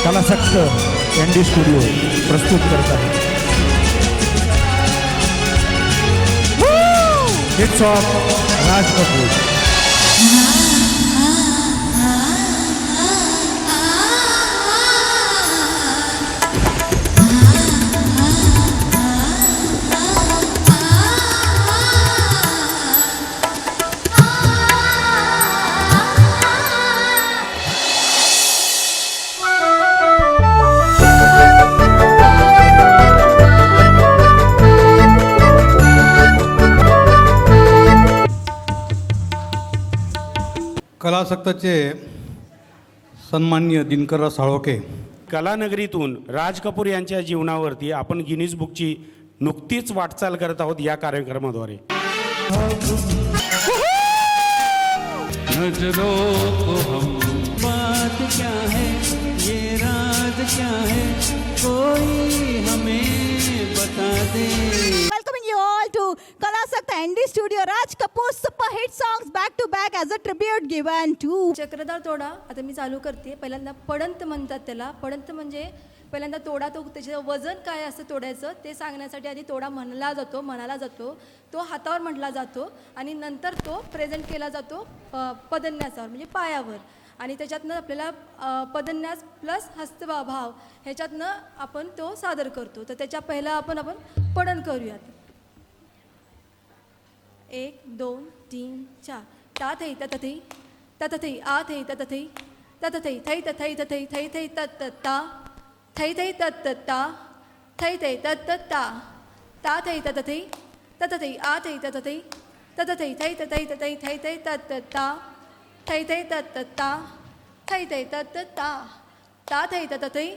कलासक्त ND studio प्रस्तुत करत आहे हिट्स ऑफ राज कपूर. कलासक्तचे सन्माननीय दिनकरराव साळोखे. कलानगरीतून राज कपूर यांच्या जीवनावरती आपण गिनीज बुकची नुकतीच वाटचाल करत आहोत या कार्यक्रमाद्वारे. नजरों को हम बात क्या है ये राज क्या है कोई हमें बता दे. Welcoming you all to Kalasakt ND Studio. Raj Kapoor super hit songs back to back as a tribute given to. चक्रधार तोडा आता मी चालू करते. पहिल्यांदा पडंत म्हणतात त्याला. पडंत म्हणजे पहिल्यांदा तोडा, तो त्याचं वजन काय असतं तोड्याचं ते सांगण्यासाठी आधी तोडा म्हणाला जातो, तो हातावर म्हटला जातो आणि नंतर तो प्रेझेंट केला जातो पदन्यासावर म्हणजे पायावर. आणि त्याच्यातनं आपल्याला पदन्यास प्लस हस्तभाव ह्याच्यातनं आपण तो सादर करतो. तर त्याच्या पहिला आपण पडण करूयात. 1 2 3 4 ता थै तथै तथै आ थै तथै तथै थै तथै तथै थै थै तत्ता थै थै तत्ता थै थै तत्ता ता थै तथै तथै आ थै तथै तथै थै तथै तथै थै थै तत्ता थै थै तत्ता थै थै तत्ता ता थै तथै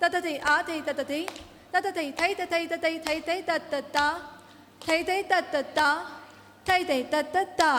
तथै आ थै तथै तथै थै तथै तथै थै थै तत्ता थै थै तत्ता थै थै तत्ता.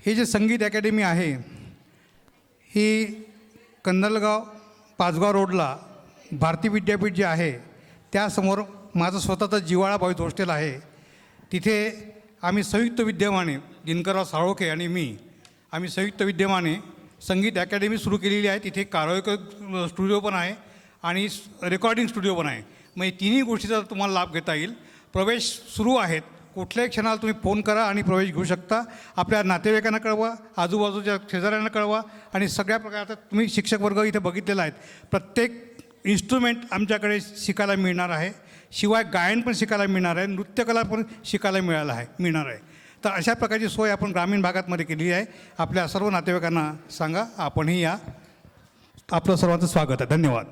हे जे संगीत अकॅडमी आहे ही कंदलगाव पाचगाव रोडला भारती विद्यापीठ जे आहे त्यासमोर माझं स्वतःचं जिव्हाळा बॉईज हॉस्टेल आहे. तिथे आम्ही संयुक्त विद्यमाने दिनकरराव साळोखे आणि आम्ही संयुक्त विद्यमाने संगीत अकॅडमी सुरू केलेली आहे. तिथे काराओके स्टुडिओ पण आहे आणि रेकॉर्डिंग स्टुडिओ पण आहे. मग तिन्ही गोष्टीचा तुम्हाला लाभ घेता येईल. प्रवेश सुरू आहेत. कुठल्याही क्षणाला तुम्ही फोन करा आणि प्रवेश घेऊ शकता. आपल्या नातेवाईकांना कळवा, आजूबाजूच्या शेजाऱ्यांना कळवा आणि सगळ्या प्रकारचा तुम्ही शिक्षक वर्ग इथे बघितलेला आहेत. प्रत्येक इन्स्ट्रुमेंट आमच्याकडे शिकायला मिळणार आहे. शिवाय गायन पण शिकायला मिळणार आहे, नृत्यकला पण शिकायला मिळणार आहे. तर अशा प्रकारची सोय आपण ग्रामीण भागातमध्ये केलेली आहे. आपल्या सर्व नातेवाईकांना सांगा, आपणही या. आपलं सर्वांचं स्वागत आहे. धन्यवाद.